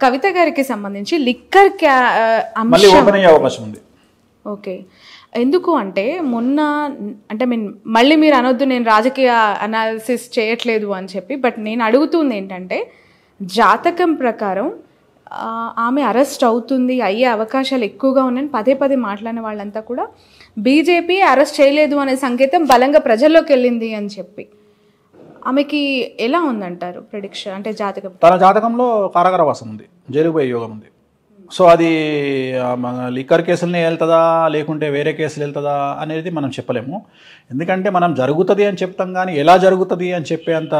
కవిత గారికి సంబంధించి లిక్కర్ అవకాశం ఉంది. ఓకే, ఎందుకు అంటే మొన్న అంటే మళ్ళీ మీరు అనొద్దు నేను రాజకీయ అనాలిసిస్ చేయట్లేదు అని చెప్పి, బట్ నేను అడుగుతుంది ఏంటంటే జాతకం ప్రకారం ఆమె అరెస్ట్ అవుతుంది, అయ్యే అవకాశాలు ఎక్కువగా ఉన్నాయని పదే పదే మాట్లాడిన వాళ్ళంతా కూడా బీజేపీ అరెస్ట్ చేయలేదు అనే సంకేతం బలంగా ప్రజల్లోకి వెళ్ళింది అని చెప్పి, ఆమెకి ఎలా ఉందంటారు ప్రెడిక్షన్? అంటే జాతకం, తన జాతకంలో కారాగారవాసం ఉంది, జైలుకు పోయే యోగం ఉంది. సో అది లిక్కర్ కేసులనే వెళ్తుందా లేకుంటే వేరే కేసులు వెళ్తుందా అనేది మనం చెప్పలేము. ఎందుకంటే మనం జరుగుతుంది అని చెప్తాం కానీ ఎలా జరుగుతుంది అని చెప్పేంత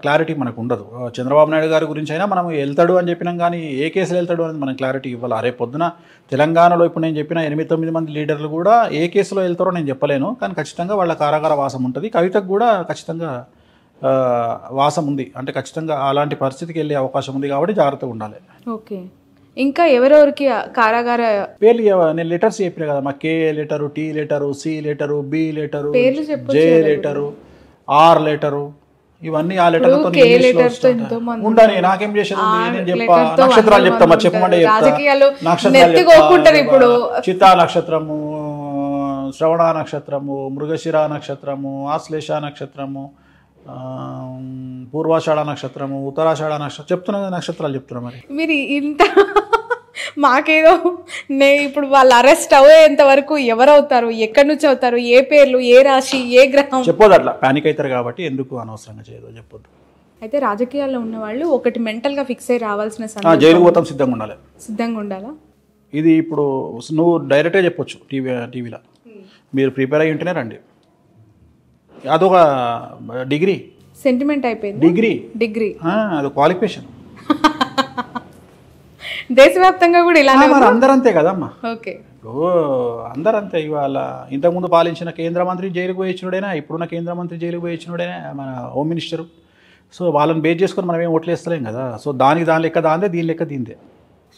క్లారిటీ మనకు ఉండదు. చంద్రబాబు నాయుడు గారి గురించి అయినా మనం వెళ్తాడు అని చెప్పినాం కానీ ఏ కేసులు వెళ్తాడు అనేది మనం క్లారిటీ ఇవ్వాలి. రేపు పొద్దున తెలంగాణలో ఇప్పుడు నేను చెప్పిన 8-9 మంది లీడర్లు కూడా ఏ కేసులో వెళ్తారో నేను చెప్పలేను, కానీ ఖచ్చితంగా వాళ్ళ కారాగార వాసం ఉంటుంది. కవితకు కూడా ఖచ్చితంగా వాసం ఉంది, అంటే ఖచ్చితంగా అలాంటి పరిస్థితికి వెళ్ళే అవకాశం ఉంది కాబట్టి జాగ్రత్తగా ఉండాలి. ఓకే, ఇంకా ఎవరెవరికి కారాగార పేర్లు నేను లెటర్స్ చెప్పిన కదా, మా K letter, T letter, C letter, B letter, J letter, R letter, ఇవన్నీ ఆ లెటర్లతో ఉండని నాకేం చేసేది నేను చెప్పా. నక్షత్రాలు చెప్తామా, చెప్పమంటే నక్షత్రాలు, చిత్తా నక్షత్రము, శ్రవణ నక్షత్రము, మృగశిర నక్షత్రము, ఆశ్లేష నక్షత్రము, పూర్వాషాఢ నక్షత్రము, ఉత్తరాషాఢ నక్షత్రం చెప్తున్నా, నక్షత్రాలు చెప్తున్నా. మరి మీరు ఇంత మాకేదో ఇప్పుడు వాళ్ళు అరెస్ట్ అయ్యేంత వరకు ఎవరవుతారు, ఎక్కడి నుంచి అవుతారు, ఏ పేర్లు, ఏ రాశి, ఏ గ్రహం చెప్పొద్దు, అట్లా పానిక్ అవుతారు కాబట్టి ఎందుకు అనవసరంగా చేయదు చెప్పొద్దు. అయితే రాజకీయాల్లో ఉన్న వాళ్ళు ఒకటి మెంటల్గా ఫిక్స్ అయ్యి రావాల్సిన జైలు పోతాం సిద్ధంగా ఉండాలి. సిద్ధంగా ఉండాలా? ఇది ఇప్పుడు నువ్వు డైరెక్ట్గా చెప్పొచ్చు టీవీలో, మీరు ప్రిపేర్ అయ్యి ఉంటేనే రండి. అదొక డిగ్రీ, సెంటిమెంట్ అయిపోయింది. డిగ్రీ అది క్వాలిఫికేషన్. దేశవ్యాప్తంగా కూడా ఇలా అందరంతే కదమ్మా. ఓకే, అందరంతే. ఇవాళ ఇంతకుముందు పాలించిన కేంద్ర మంత్రి జైలుకు పోయి ఇచ్చినోడైనా, ఇప్పుడున్న కేంద్ర మంత్రి జైలుకు పోయి ఇచ్చినోడైనా మన హోమ్ మినిస్టరు. సో వాళ్ళని బేస్ చేసుకొని మనం ఏం ఓట్లేస్తలేం కదా. సో దాని లెక్క దాందే, దీని లెక్క దీందే.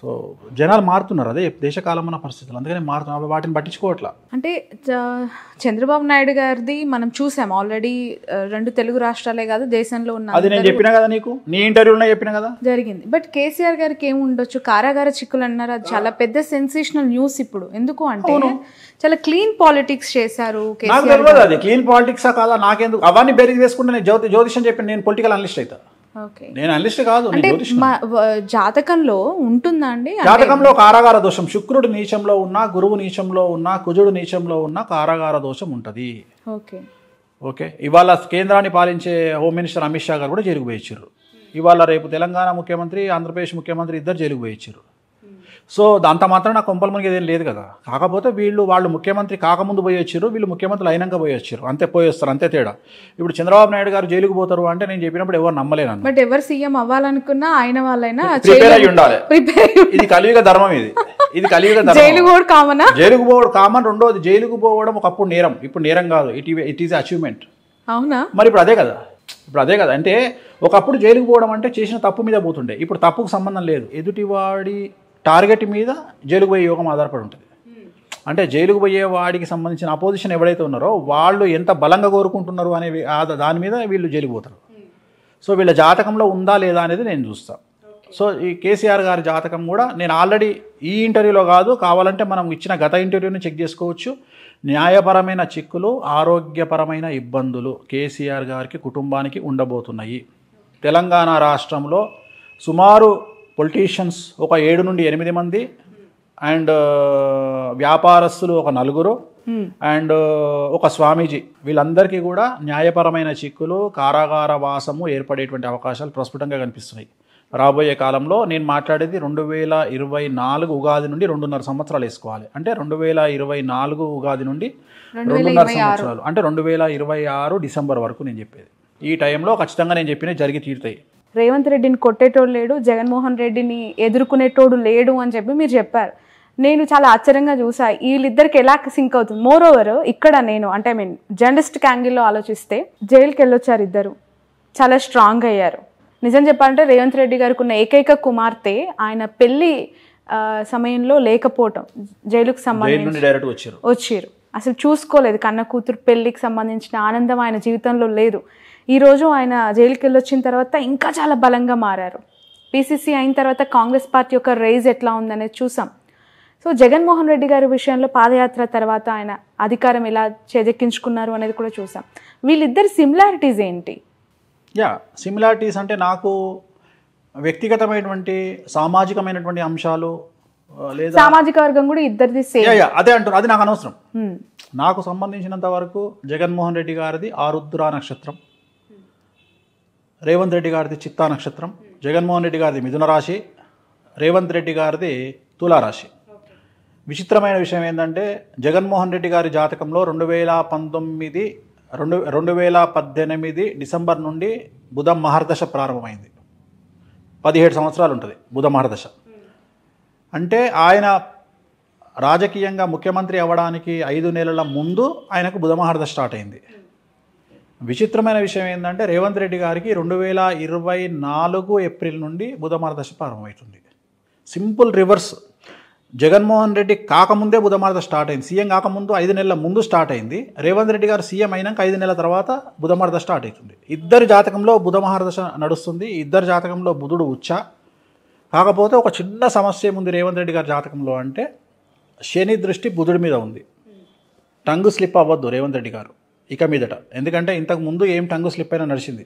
సో జనాలు మారుతున్నారు, అదే దేశకాలం ఉన్న పరిస్థితులు, అందుకని మారుతున్నారు, వాటిని పట్టించుకోవట్లా. అంటే చంద్రబాబు నాయుడు గారిది మనం చూసాం ఆల్రెడీ, 2 తెలుగు రాష్ట్రాలే కాదు దేశంలో ఉన్న, అది నేను చెప్పినా కదా నీకు, నీ ఇంటర్వ్యూలో చెప్పినా కదా జరిగింది. బట్ కేసీఆర్ గారికి ఏమి ఉండొచ్చు, కారాగార చిక్కులు అన్నారు, అది చాలా పెద్ద సెన్సేషనల్ న్యూస్ ఇప్పుడు. ఎందుకు అంటే చాలా క్లీన్ పాలిటిక్స్ చేశారు. అది క్లీన్ పాలిటిక్సా కాదా నాకెందుకు, అవన్నీ బేరీజ్ వేసుకుంటే నేను జ్యోతిషం చెప్పి నేను పొలిటికల్ అనలిస్ట్ అవుతా. నేను అనలిస్ట్ కాదు. జాతకంలో ఉంటుందా అండి? జాతకంలో కారాగార దోషం, శుక్రుడు నీచంలో ఉన్నా, గురువు నీచంలో ఉన్నా, కుజుడు నీచంలో ఉన్నా కారాగార దోషం ఉంటుంది. ఓకే, ఇవాళ కేంద్రాన్ని పాలించే హోమ్ మినిస్టర్ అమిత్ షా గారు కూడా జైలుకు పోయిచ్చారు. ఇవాళ రేపు తెలంగాణ ముఖ్యమంత్రి, ఆంధ్రప్రదేశ్ ముఖ్యమంత్రి ఇద్దరు జైలుకు పోయిచ్చారు. సో అంత మాత్రం నాకు కొంపల మనకి ఏదేం లేదు కదా. కాకపోతే వాళ్ళు ముఖ్యమంత్రి కాకముందు పోయి వచ్చారు, వీళ్ళు ముఖ్యమంత్రులు అయినాక పోయి వచ్చారు, అంతే పోయేస్తారు, అంతే తేడా. ఇప్పుడు చంద్రబాబు నాయుడు గారు జైలుకు పోతారు అంటే నేను చెప్పినప్పుడు ఎవరు నమ్మలేను. బట్ ఎవరు సీఎం అవ్వాలనుకున్నా ఆయన వాళ్ళైనా ప్రిపేర్ అయ్యి ఉండాలి. ఇది కలియుగ ధర్మం, ఇది కలియుగ ధర్మం. జైలుకు పోవడం కామన్. రెండోది, జైలుకు పోవడం ఒకప్పుడు నేరం, ఇప్పుడు నేరం కాదు, ఇట్ ఈస్ అచీవ్మెంట్. అవునా? మరి ఇప్పుడు అదే కదా. అంటే ఒకప్పుడు జైలుకు పోవడం అంటే చేసిన తప్పు మీద పోతుండే, ఇప్పుడు తప్పుకు సంబంధం లేదు, ఎదుటివాడి టార్గెట్ మీద జైలుకు పోయే యోగం ఆధారపడి ఉంటుంది. అంటే జైలుకు పోయే వాడికి సంబంధించిన అపోజిషన్ ఎవరైతే ఉన్నారో వాళ్ళు ఎంత బలంగా కోరుకుంటున్నారు అనే దాని మీద వీళ్ళు జైలుకు పోతారు. సో వీళ్ళ జాతకంలో ఉందా లేదా అనేది నేను చూస్తాను. సో ఈ కేసీఆర్ గారి జాతకం కూడా నేను ఆల్రెడీ ఈ ఇంటర్వ్యూలో కాదు, కావాలంటే మనం ఇచ్చిన గత ఇంటర్వ్యూని చెక్ చేసుకోవచ్చు. న్యాయపరమైన చిక్కులు, ఆరోగ్యపరమైన ఇబ్బందులు కేసీఆర్ గారికి, కుటుంబానికి ఉండబోతున్నాయి. తెలంగాణ రాష్ట్రంలో సుమారు పొలిటీషియన్స్ ఒక 7 నుండి 8 మంది, అండ్ వ్యాపారస్తులు ఒక 4, అండ్ ఒక స్వామీజీ, వీళ్ళందరికీ కూడా న్యాయపరమైన చిక్కులు, కారాగార వాసము ఏర్పడేటువంటి అవకాశాలు ప్రస్ఫుటంగా కనిపిస్తున్నాయి రాబోయే కాలంలో. నేను మాట్లాడేది 2024 ఉగాది నుండి 2.5 సంవత్సరాలు వేసుకోవాలి. అంటే 2024 ఉగాది నుండి 2.5 సంవత్సరాలు, అంటే 2026 డిసెంబర్ వరకు నేను చెప్పేది. ఈ టైంలో ఖచ్చితంగా నేను చెప్పినవి జరిగి తీరుతాయి. రేవంత్ రెడ్డిని కొట్టేటోడు లేడు, జగన్మోహన్ రెడ్డిని ఎదుర్కొనేటోడు లేడు అని చెప్పి మీరు చెప్పారు. నేను చాలా ఆశ్చర్యంగా చూసా, వీళ్ళిద్దరికి ఎలా సింక్ అవుతుంది. మోర్ ఓవర్ ఇక్కడ నేను అంటే జర్నలిస్టిక్ యాంగిల్లో ఆలోచిస్తే జైలుకి వెళ్ళొచ్చారు ఇద్దరు, చాలా స్ట్రాంగ్ అయ్యారు. నిజం చెప్పాలంటే రేవంత్ రెడ్డి గారికి ఉన్న ఏకైక కుమార్తె ఆయన పెళ్లి సమయంలో లేకపోవటం, జైలుకు సంబంధించి వచ్చారు, అసలు చూసుకోలేదు. కన్న కూతురు పెళ్లికి సంబంధించిన ఆనందం ఆయన జీవితంలో లేదు. ఈరోజు ఆయన జైలుకి వెళ్ళొచ్చిన తర్వాత ఇంకా చాలా బలంగా మారారు. పీసీసీ అయిన తర్వాత కాంగ్రెస్ పార్టీ యొక్క రైజ్ ఎట్లా ఉందనేది చూసాం. సో జగన్మోహన్ రెడ్డి గారి విషయంలో పాదయాత్ర తర్వాత ఆయన అధికారం ఎలా చేజెక్కించుకున్నారు అనేది కూడా చూసాం. వీళ్ళిద్దరి సిమిలారిటీస్ ఏంటి? సిమిలారిటీస్ అంటే నాకు వ్యక్తిగతమైనటువంటి సామాజికమైనటువంటి అంశాలు లేదా సామాజిక వర్గం కూడా ఇద్దరిది సేమ్. అదే అంటారు, అది నాకు అనవసరం. నాకు సంబంధించినంత వరకు జగన్మోహన్ రెడ్డి గారిది ఆరుద్ర నక్షత్రం, రేవంత్ రెడ్డి గారిది చిత్తా నక్షత్రం, జగన్మోహన్ రెడ్డి గారిది మిథున రాశి, రేవంత్ రెడ్డి గారిది తులారాశి. విచిత్రమైన విషయం ఏంటంటే జగన్మోహన్ రెడ్డి గారి జాతకంలో 2018 డిసెంబర్ నుండి బుధ మహర్దశ ప్రారంభమైంది. 17 సంవత్సరాలు ఉంటుంది బుధ మహర్దశ. అంటే ఆయన రాజకీయంగా ముఖ్యమంత్రి అవ్వడానికి 5 నెలల ముందు ఆయనకు బుధ మహర్దశ స్టార్ట్ అయింది. విచిత్రమైన విషయం ఏంటంటే రేవంత్ రెడ్డి గారికి 2024 ఏప్రిల్ నుండి బుధ మహర్దశ ప్రారంభమవుతుంది. Simple reverse. జగన్మోహన్ రెడ్డి కాకముందే బుధ మహర్దశ స్టార్ట్ అయింది. సీఎం కాకముందు 5 నెలల ముందు స్టార్ట్ అయింది. రేవంత్ రెడ్డి గారు సీఎం అయినాక 5 నెలల తర్వాత బుధ మహర్దశ స్టార్ట్ అవుతుంది. ఇద్దరి జాతకంలో బుధ మహర్దశ నడుస్తుంది. ఇద్దరి జాతకంలో బుధుడు ఉచ్చ. కాకపోతే ఒక చిన్న సమస్య ఉంది రేవంత్ రెడ్డి గారి జాతకంలో. అంటే శని దృష్టి బుధుడి మీద ఉంది. టంగు స్లిప్ అవ్వద్దు రేవంత్ రెడ్డి గారు ఇక మీదట. ఎందుకంటే ఇంతకు ముందు ఏం టంగు స్లిప్ అయినా నడిచింది.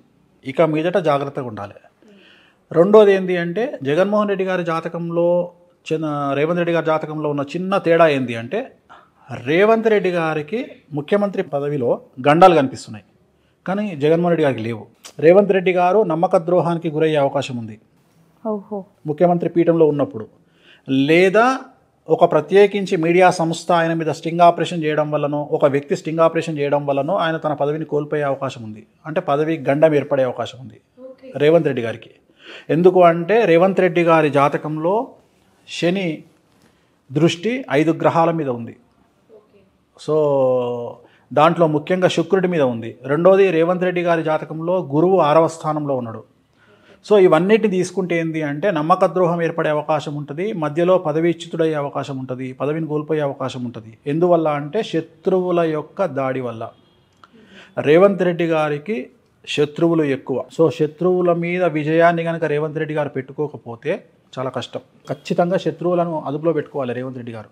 ఇక మీదట జాగ్రత్తగా ఉండాలి. రెండోది ఏంటి అంటే జగన్మోహన్ రెడ్డి గారి జాతకంలో రేవంత్ రెడ్డి గారి జాతకంలో ఉన్న చిన్న తేడా ఏంటి అంటే రేవంత్ రెడ్డి గారికి ముఖ్యమంత్రి పదవిలో గండాలు కనిపిస్తున్నాయి, కానీ జగన్మోహన్ రెడ్డి గారికి లేవు. రేవంత్ రెడ్డి గారు నమ్మక ద్రోహానికి గురయ్యే అవకాశం ఉంది ముఖ్యమంత్రి పీఠంలో ఉన్నప్పుడు. లేదా ఒక ప్రత్యేకించి మీడియా సంస్థ ఆయన మీద స్టింగ్ ఆపరేషన్ చేయడం వల్లనో, ఒక వ్యక్తి స్టింగ్ ఆపరేషన్ చేయడం వల్లనో ఆయన తన పదవిని కోల్పోయే అవకాశం ఉంది. అంటే పదవి గండం ఏర్పడే అవకాశం ఉంది రేవంత్ రెడ్డి గారికి. ఎందుకు అంటే రేవంత్ రెడ్డి గారి జాతకంలో శని దృష్టి 5 గ్రహాల మీద ఉంది. సో దాంట్లో ముఖ్యంగా శుక్రుడి మీద ఉంది. రెండోది రేవంత్ రెడ్డి గారి జాతకంలో గురువు 6వ స్థానంలో ఉన్నాడు. సో ఇవన్నిటిని తీసుకుంటే ఏంటి అంటే నమ్మక ద్రోహం ఏర్పడే అవకాశం ఉంటుంది, మధ్యలో పదవీచ్యుతుడయ్యే అవకాశం ఉంటుంది, పదవిని కోల్పోయే అవకాశం ఉంటుంది. ఎందువల్ల అంటే శత్రువుల యొక్క దాడి వల్ల. రేవంత్ రెడ్డి గారికి శత్రువులు ఎక్కువ. సో శత్రువుల మీద విజయాన్ని కనుక రేవంత్ రెడ్డి గారు పెట్టుకోకపోతే చాలా కష్టం. ఖచ్చితంగా శత్రువులను అదుపులో పెట్టుకోవాలి రేవంత్ రెడ్డి గారు.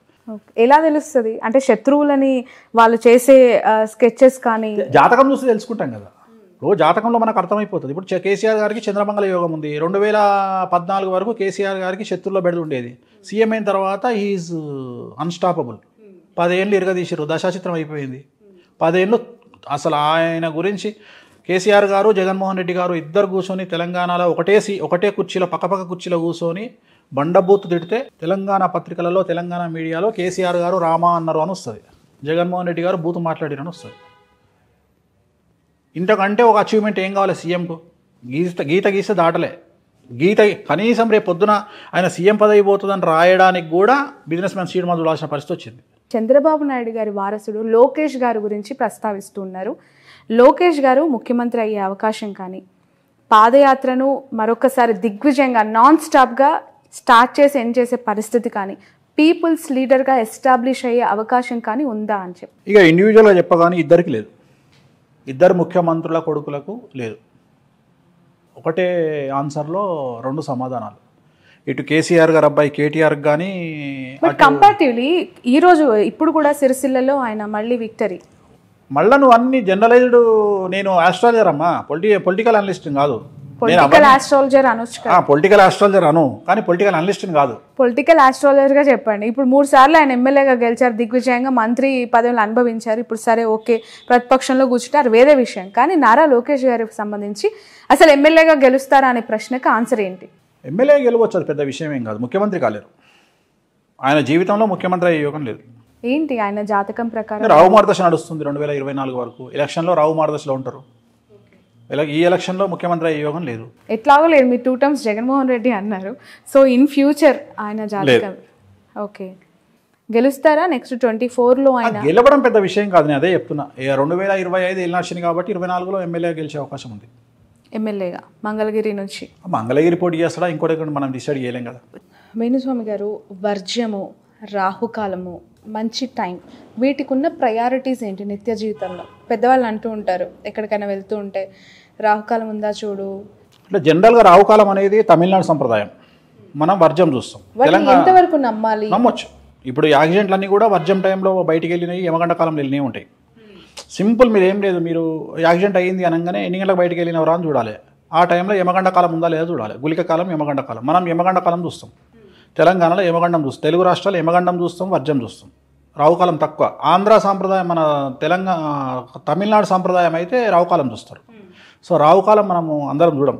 ఎలా తెలుస్తుంది అంటే శత్రువులని వాళ్ళు చేసే స్కెచెస్ కానీ జాతకం చూస్తే తెలుసుకుంటాం కదా. రోజు జాతకంలో మనకు అర్థమైపోతుంది. ఇప్పుడు కేసీఆర్ గారికి చంద్రమంగళ యోగం ఉంది. 2014 వరకు కేసీఆర్ గారికి శత్రువుల బెడలు ఉండేది. సీఎం అయిన తర్వాత హీఈస్ అన్స్టాపబుల్. 10 ఏళ్ళు ఇరగదీశారు, దశాచిత్రం అయిపోయింది. 10 ఏళ్ళు అసలు ఆయన గురించి కేసీఆర్ గారు జగన్మోహన్ రెడ్డి గారు ఇద్దరు కూర్చొని తెలంగాణలో ఒకటే కుర్చీలో పక్కపక్క కుర్చీలో కూర్చొని బండబూతు తిడితే తెలంగాణ పత్రికలలో తెలంగాణ మీడియాలో కేసీఆర్ గారు రామా అన్నారు అని వస్తుంది, జగన్మోహన్ రెడ్డి గారు బూతు మాట్లాడిరని వస్తుంది. ఇంతకంటే ఒక అచీవ్మెంట్ ఏం కావాలి సీఎంకు? గీత గీస్తే దాటలే. గీత కనీసం రేపు పొద్దున ఆయన సీఎం పదవి పోతుందని రాయడానికి కూడా బిజినెస్ మ్యాన్ సీడ్ మందు చూడాల్సిన పరిస్థితి వచ్చింది. చంద్రబాబు నాయుడు గారి వారసుడు లోకేష్ గారి గురించి ప్రస్తావిస్తూ ఉన్నారు. లోకేష్ గారు ముఖ్యమంత్రి అయ్యే అవకాశం కానీ, పాదయాత్రను మరొకసారి దిగ్విజయంగా నాన్ స్టాప్గా స్టార్ట్ చేసి ఎండ్ చేసే పరిస్థితి కానీ, పీపుల్స్ లీడర్గా ఎస్టాబ్లిష్ అయ్యే అవకాశం కానీ ఉందా అని చెప్పి ఇక ఇండివిజువల్గా చెప్పగానే ఇద్దరికి లేదు, ఇద్దరు ముఖ్యమంత్రుల కొడుకులకు లేదు. ఒకటే ఆన్సర్లో 2 సమాధానాలు. ఇటు కేసీఆర్ గారు అబ్బాయి కేటీఆర్ కానీ. బట్ కంపారిటివ్లీ ఈరోజు ఇప్పుడు కూడా సిరిసిల్లలో ఆయన మళ్ళీ విక్టరీ. మళ్ళీ నువ్వు అన్ని జనరలైజ్డ్. నేను ఆస్ట్రాలజర్ అమ్మా, పొలిటికల్ అనలిస్ట్ కాదు. పొలిటికల్ ఆస్ట్రాలజర్ అనొచ్చు, పొలిటికల్ ఆస్ట్రాలజర్ అను, కానీ పొలిటికల్ అనలిస్ట్ కాదు. పొలిటికల్ ఆస్ట్రాలజర్ గా చెప్పండి. ఇప్పుడు 3 సార్లు ఆయన ఎమ్మెల్యేగా గెలిచారు, దిగ్విజయంగా మంత్రి పదవులు అనుభవించారు. ఇప్పుడు సరే ఓకే ప్రతిపక్షంలో కూర్చుంటారు, వేరే విషయం. కానీ నారా లోకేష్ గారికి సంబంధించి అసలు ఎమ్మెల్యేగా గెలుస్తారా అనే ప్రశ్నకు ఆన్సర్ ఏంటి? ఎమ్మెల్యే గెలవచ్చు, అది పెద్ద విషయం ఏం కాదు. ముఖ్యమంత్రి కాలేరు. ఆయన జీవితంలో ముఖ్యమంత్రి అయ్యే యోగం లేదు. ఏంటి ఆయన జాతకం ప్రకారం? రావు మార్గదర్శ నడుస్తుంది 2024 వరకు. ఎలక్షన్లో రావు మార్గదర్శలో ఉంటారు. ఈ ఎలక్షన్లో ముఖ్యమంత్రి అయ్యే యోగం లేదు. ఎట్లాగో లేదు. మీరు 2 టర్మ్స్ జగన్మోహన్ రెడ్డి అన్నారు. సో ఇన్ ఫ్యూచర్ ఆయన జాతకం ఓకే గెలుస్తారా? నెక్స్ట్ 24లో ఆయన గెలవడం పెద్ద విషయం కాదు, నేను అదే చెప్తున్నా. 2025 వెళ్ళినచ్చింది కాబట్టి 24లో ఎమ్మెల్యే గెలిచే అవకాశం ఉంది. ఎమ్మెల్యేగా మంగళగిరి నుంచి. మంగళగిరి పోటీ చేస్తాడా ఇంకోటి మనం డిసైడ్ చేయలేం కదా. వేణుస్వామి గారు, వర్జ్యము, రాహుకాలము, మంచి టైం, వీటికి ఉన్న ప్రయారిటీస్ ఏంటి నిత్య జీవితంలో? పెద్దవాళ్ళు అంటూ ఉంటారు ఎక్కడికైనా వెళ్తూ ఉంటే రాహుకాలం ఉందా చూడు. అంటే జనరల్గా రావుకాలం అనేది తమిళనాడు సంప్రదాయం, మనం వర్జం చూస్తాం. ఎంతవరకు నమ్మాలి? నమ్మొచ్చు. ఇప్పుడు యాక్సిడెంట్లన్నీ కూడా వర్జం టైంలో బయటికి వెళ్ళినాయి, యమగండ కాలంలో వెళ్ళినవి ఉంటాయి. సింపుల్, మీరు ఏం లేదు, మీరు యాక్సిడెంట్ అయ్యింది అనగానే ఎన్ని గంటలకు బయటికి వెళ్ళినవరా అని చూడాలి. ఆ టైంలో యమగండ కాలం ఉందా లేదా చూడాలి. గుళిక కాలం, యమగండ కాలం. మనం యమగండ కాలం చూస్తాం, తెలంగాణలో యమగండం చూస్తాం, తెలుగు రాష్ట్రాలు యమగండం చూస్తాం, వర్జం చూస్తాం. రావుకాలం తక్కువ. ఆంధ్ర సాంప్రదాయం, మన తమిళనాడు సాంప్రదాయం అయితే రావుకాలం చూస్తారు. సో రావుకాలం మనము అందరం చూడం.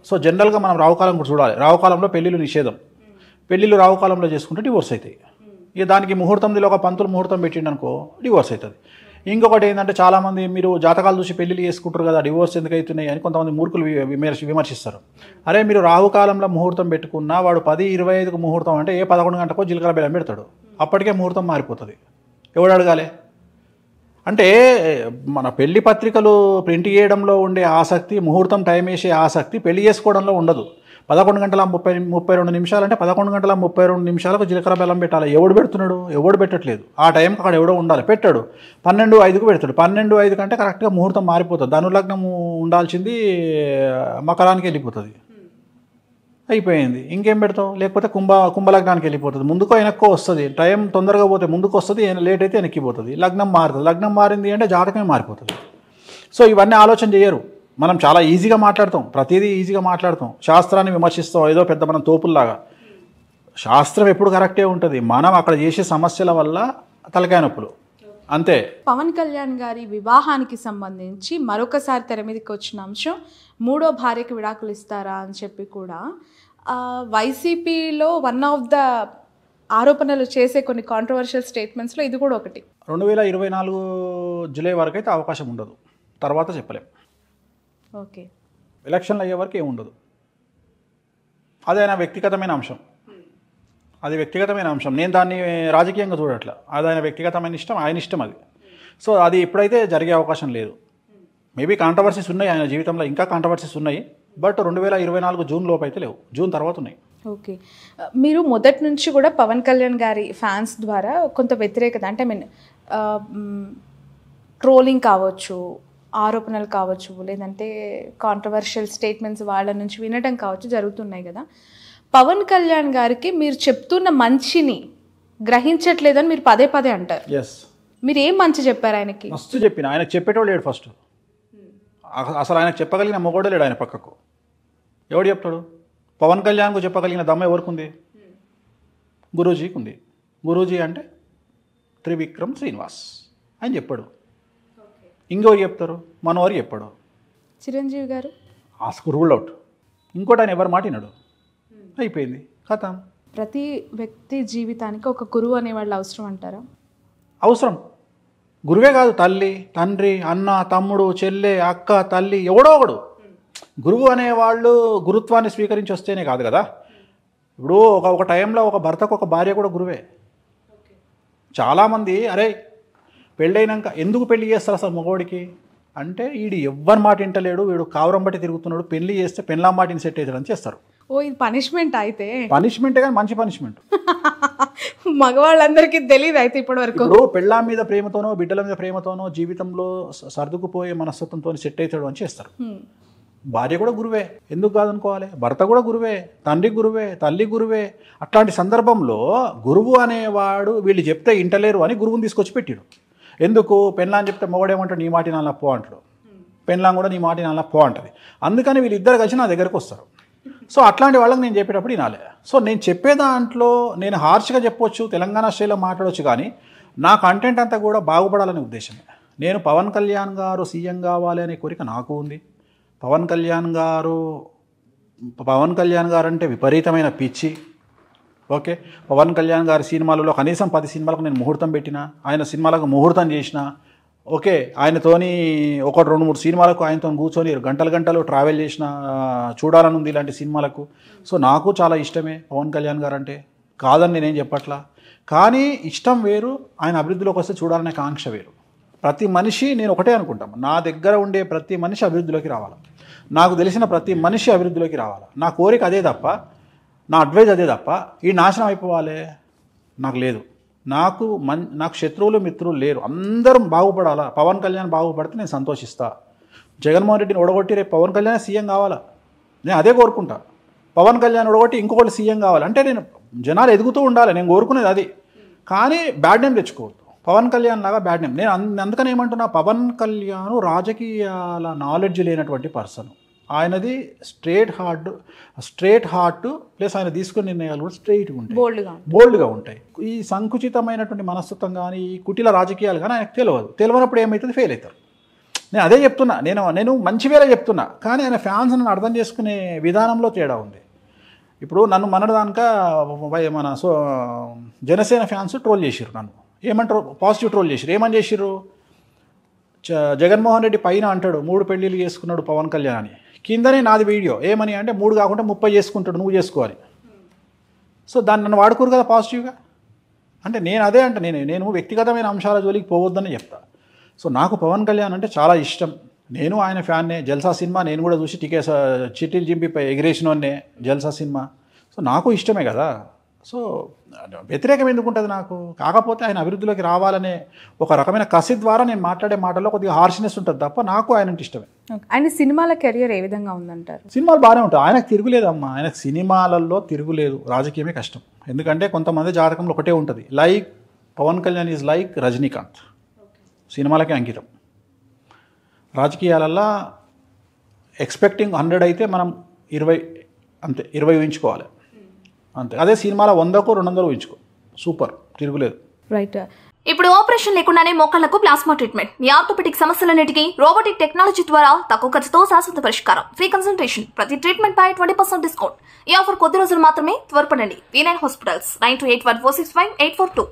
సో జనరల్గా మనం రావుకాలం కూడా చూడాలి. రావుకాలంలో పెళ్ళిళ్ళు నిషేధం. పెళ్ళిళ్ళు రావుకాలంలో చేసుకుంటే డివోర్స్ అవుతాయి. ఇక దానికి ముహూర్తంలో ఒక పంతులు ముహూర్తం పెట్టిండు అనుకో, డివోర్స్ అవుతుంది. ఇంకొకటి ఏంటంటే, చాలామంది మీరు జాతకాలు చూసి పెళ్ళిళ్ళు చేసుకుంటారు కదా, డివోర్స్ ఎందుకు అవుతున్నాయి అని కొంతమంది మూర్ఖులు విమర్శిస్తారు. అరే మీరు రావుకాలంలో ముహూర్తం పెట్టుకున్నా వాడు 10:25కు ముహూర్తం అంటే ఏ 11 గంటకో జీలకర్ర బెల్లం పెడతాడు, అప్పటికే ముహూర్తం మారిపోతుంది. ఎవడు అడగాలి? అంటే మన పెళ్లి పత్రికలు ప్రింట్ చేయడంలో ఉండే ఆసక్తి, ముహూర్తం టైం వేసే ఆసక్తి పెళ్లి చేసుకోవడంలో ఉండదు. 11:32 నిమిషాలంటే 11:32 జీలకర్ర బెల్లం పెట్టాలి. ఎవడు పెడుతున్నాడు? ఎవడు పెట్టట్లేదు. ఆ టైంకి అక్కడ ఎవడో ఉండాలి, పెట్టాడు. 12:05కు పెడతాడు. 12:05 కంటే కరెక్ట్గా ముహూర్తం మారిపోతుంది. ధనుర్లగ్నం ఉండాల్సింది మకరానికి వెళ్ళిపోతుంది, అయిపోయింది. ఇంకేం పెడతావు? లేకపోతే కుంభలగ్నానికి వెళ్ళిపోతుంది. ముందుకో వెనక్కో వస్తుంది. టైం తొందరగా పోతే ముందుకు వస్తుంది, లేట్ అయితే వెనక్కిపోతుంది. లగ్నం మారుతుంది. లగ్నం మారింది అంటే జాతకమే మారిపోతుంది. సో ఇవన్నీ ఆలోచన చేయరు. మనం చాలా ఈజీగా మాట్లాడతాం, ప్రతిదీ ఈజీగా మాట్లాడతాం, శాస్త్రాన్ని విమర్శిస్తాం ఏదో పెద్ద మనం తోపుల్లాగా. శాస్త్రం ఎప్పుడు కరెక్టే ఉంటుంది, మనం అక్కడ చేసే సమస్యల వల్ల తలకాయ నొప్పులు అంతే. పవన్ కళ్యాణ్ గారి వివాహానికి సంబంధించి మరొకసారి తెర మీదకి వచ్చిన అంశం, 3వ భార్యకి విడాకులు ఇస్తారా అని చెప్పి కూడా వైసీపీలో వన్ ఆఫ్ ద ఆరోపణలు చేసే కొన్ని కాంట్రవర్షియల్ స్టేట్మెంట్స్లో ఇది కూడా ఒకటి. 2024 జూలై వరకు అయితే అవకాశం ఉండదు, తర్వాత చెప్పలేం. ఓకే, ఎలక్షన్లు అయ్యే వరకు ఏముండదు. అది ఆయన వ్యక్తిగతమైన అంశం, అది వ్యక్తిగతమైన అంశం. నేను దాన్ని రాజకీయంగా చూడట్లా. అది ఆయన వ్యక్తిగతమైన ఇష్టం, ఆయన ఇష్టం అది. సో అది ఇప్పుడైతే జరిగే అవకాశం లేదు. మేబీ కాంట్రవర్సీస్ ఉన్నాయి ఆయన జీవితంలో, ఇంకా కాంట్రవర్సీస్ ఉన్నాయి. బట్ 2024 జూన్ లోపు అయితే లేవు, జూన్ తర్వాత ఉన్నాయి. ఓకే, మీరు మొదటి నుంచి కూడా పవన్ కళ్యాణ్ గారి ఫ్యాన్స్ ద్వారా కొంత వ్యతిరేకత, అంటే ట్రోలింగ్ కావచ్చు, ఆరోపణలు కావచ్చు, లేదంటే కాంట్రవర్షియల్ స్టేట్మెంట్స్ వాళ్ళ నుంచి వినడం కావచ్చు జరుగుతున్నాయి కదా. పవన్ కళ్యాణ్ గారికి మీరు చెప్తున్న మంచిని గ్రహించట్లేదని మీరు పదే పదే అంటారు. ఎస్, మీరు ఏం మంచి చెప్పారు ఆయనకి? మస్తు చెప్పిన. ఆయనకు చెప్పేటోడు లేడు ఫస్ట్. అసలు ఆయనకు చెప్పగలిగిన మొగోడే లేడు ఆయన పక్కకు. ఎవడు చెప్తాడు? పవన్ కళ్యాణ్కు చెప్పగలిగిన దమ్మ ఎవరికి ఉంది? గురూజీకి ఉంది. గురూజీ అంటే త్రివిక్రమ్ శ్రీనివాస్ అని చెప్పాడు. ఇంకెవరు చెప్తారు? మనోరు చెప్పాడు. చిరంజీవి గారు ఆస్కు రూల్ అవుట్. ఇంకోటి ఆయన ఎవరు మాటినాడు, అయిపోయింది, కథం. ప్రతి వ్యక్తి జీవితానికి ఒక గురువు అనేవాళ్ళు అవసరం అంటారా? అవసరం. గురువే కాదు, తల్లి, తండ్రి, అన్న, తమ్ముడు, చెల్లె, అక్క, తల్లి, ఎవడో ఒకడు. గురువు అనేవాళ్ళు గురుత్వాన్ని స్వీకరించి వస్తేనే కాదు కదా. ఇప్పుడు ఒక టైంలో ఒక భర్తకు ఒక భార్య కూడా గురువే. చాలామంది అరే పెళ్ళైనాక ఎందుకు పెళ్లి చేస్తారు అసలు మగవాడికి అంటే, వీడు ఎవ్వరి మాట వింటలేడు, వీడు కావరం బట్టి తిరుగుతున్నాడు, పెళ్లి చేస్తే పెళ్ళాం మాటిని సెట్ అవుతాడని చేస్తారు. ఓ, ఇది పనిష్మెంట్ అయితే? పనిష్మెంటే కానీ మంచి పనిష్మెంట్. మగవాళ్ళందరికీ తెలియదు అయితే ఇప్పటి వరకు. ఇప్పుడు పెళ్ళాం మీద ప్రేమతోనో, బిడ్డల మీద ప్రేమతోనో, జీవితంలో సర్దుకుపోయే మనస్తత్వంతో సెట్ అవుతాడు అని చేస్తారు. భార్య కూడా గురువే, ఎందుకు కాదనుకోవాలి? భర్త కూడా గురువే, తండ్రి గురువే, తల్లి గురువే. అట్లాంటి సందర్భంలో గురువు అనేవాడు వీళ్ళు చెప్తే ఇంటలేరు అని గురువుని తీసుకొచ్చి పెట్టాడు. ఎందుకు? పెళ్ళాం చెప్తే మొగడేమంటాడు, నీ మాటి నాన్న పో అంటాడు, పెళ్ళాం కూడా నీ మాటి నాన్న పో అంటది. అందుకని వీళ్ళిద్దరు కలిసి నా దగ్గరకు వస్తారు. సో అట్లాంటి వాళ్ళకి నేను చెప్పేటప్పుడు వినాలి. సో నేను చెప్పే దాంట్లో నేను హార్ష్గా చెప్పొచ్చు, తెలంగాణ స్టైల్లో మాట్లాడవచ్చు, కానీ నా కంటెంట్ అంతా కూడా బాగుపడాలనే ఉద్దేశమే. నేను పవన్ కళ్యాణ్ గారు సీఎం కావాలి అనే కోరిక నాకు ఉంది. పవన్ కళ్యాణ్ గారు అంటే విపరీతమైన పిచ్చి. ఓకే, పవన్ కళ్యాణ్ గారి సినిమాలలో కనీసం 10 సినిమాలకు నేను ముహూర్తం పెట్టిన, ఆయన సినిమాలకు ముహూర్తం చేసిన. ఓకే, ఆయనతోని 1-2-3 సినిమాలకు ఆయనతో కూర్చొని గంటలు ట్రావెల్ చేసిన, చూడాలని ఉంది ఇలాంటి సినిమాలకు. సో నాకు చాలా ఇష్టమే పవన్ కళ్యాణ్ గారు అంటే, కాదని నేనేం చెప్పట్లా. కానీ ఇష్టం వేరు, ఆయన అభివృద్ధిలోకి వస్తే చూడాలనే కాంక్ష వేరు. ప్రతి మనిషి, నేను ఒకటే అనుకుంటాను, నా దగ్గర ఉండే ప్రతి మనిషి అభివృద్ధిలోకి రావాలి, నాకు తెలిసిన ప్రతి మనిషి అభివృద్ధిలోకి రావాలి. నా కోరిక అదే తప్ప, నా అడ్వైజ్ అదే తప్ప ఈ నాశనం అయిపోవాలి నాకు లేదు. నాకు శత్రువులు మిత్రులు లేరు, అందరం బాగుపడాలా. పవన్ కళ్యాణ్ బాగుపడితే నేను సంతోషిస్తా. జగన్మోహన్ రెడ్డిని ఓడగొట్టి రేపు పవన్ కళ్యాణ్ సీఎం కావాలా, నేను అదే కోరుకుంటా. పవన్ కళ్యాణ్ ఒకటి ఇంకొకటి సీఎం కావాలి అంటే నేను జనాలు ఎదుగుతూ ఉండాలి, నేను కోరుకునేది అది. కానీ బ్యాడ్ నేమ్ తెచ్చుకోవద్దు. పవన్ కళ్యాణ్ లాగా బ్యాడ్ నేమ్. నేను అందుకని ఏమంటున్నా, పవన్ కళ్యాణ్ రాజకీయాల నాలెడ్జ్ లేనటువంటి పర్సన్. ఆయనది స్ట్రేట్ హార్ట్ ప్లస్ ఆయన తీసుకునే నిర్ణయాలు కూడా స్ట్రైట్గా ఉంటాయి, బోల్డ్గా ఉంటాయి. ఈ సంకుచితమైనటువంటి మనస్తత్వం కానీ ఈ కుటిల రాజకీయాలు కానీ ఆయనకు తెలియనప్పుడు ఏమవుతుంది, ఫెయిల్ అవుతారు. నేను అదే చెప్తున్నా, నేను మంచి వేరే చెప్తున్నా, కానీ ఆయన ఫ్యాన్స్ నన్ను అర్థం చేసుకునే విధానంలో తేడా ఉంది. ఇప్పుడు నన్ను మనదానిక మన జనసేన ఫ్యాన్స్ ట్రోల్ చేసిర్రు, నన్ను ఏమంటారు, పాజిటివ్ ట్రోల్ చేసిర్రు. ఏమని చేసిర్రు, జగన్మోహన్ రెడ్డి పైన అంటాడు 3 పెళ్ళిళ్ళు చేసుకున్నాడు పవన్ కళ్యాణ్ అని, కిందనే నాది వీడియో ఏమని అంటే 3 కాకుండా 30 చేసుకుంటాడు, నువ్వు చేసుకోవాలి. సో దాన్ని నన్ను వాడుకోరు కదా పాజిటివ్గా. అంటే నేను అదే అంటే నేను వ్యక్తిగతమైన అంశాల జోలికి పోవద్దని చెప్తా. సో నాకు పవన్ కళ్యాణ్ అంటే చాలా ఇష్టం, నేను ఆయన ఫ్యాన్నే. జల్సా సినిమా నేను కూడా చూసి చిట్టీలు చింపి ఎగిరేసినోన్నే జల్సా సినిమా. సో నాకు ఇష్టమే కదా. సో వ్యతిరేకం ఎందుకు ఉంటుంది నాకు. కాకపోతే ఆయన అభివృద్ధిలోకి రావాలనే ఒక రకమైన కసి ద్వారా నేను మాట్లాడే మాటల్లో కొద్దిగా హార్ష్నెస్ ఉంటుంది తప్ప నాకు ఆయన ఇష్టమే. ఆయన సినిమాల కెరియర్ ఏ విధంగా ఉందంటారు? సినిమాలు బాగానే ఉంటాయి, ఆయనకు తిరుగులేదమ్మా. ఆయనకు సినిమాలలో తిరుగులేదు, రాజకీయమే కష్టం. ఎందుకంటే కొంతమంది జాతకంలో ఒకటే ఉంటుంది, like Pawan Kalyan is like Rajinikanth, సినిమాలకే అంకితం. రాజకీయాలల్లో ఎక్స్పెక్టింగ్ 100 అయితే మనం 20 అంతే, 20 ఊహించుకోవాలి అంతే. అదే సినిమాలో 100కో 200 ఊహించుకో, సూపర్, తిరుగులేదు. రైట్. ఇప్పుడు ఆపరేషన్ లేకుండానే మోకాళ్లకు ప్లాస్మా ట్రీట్మెంట్, మీ ఆర్థోపెటిక్ సమస్యలన్నిటికీ రోబోటిక్ టెక్నాలజీ ద్వారా తక్కువ ఖర్చుతో శాశ్వత పరిష్కారం, ఫ్రీ కన్సల్టేషన్, ప్రతి ట్రీట్మెంట్ పై 20% డిస్కౌంట్. ఈ ఆఫర్ కొద్ది రోజులు మాత్రమే, త్వరపడండి. V9 hospitals 9281465842.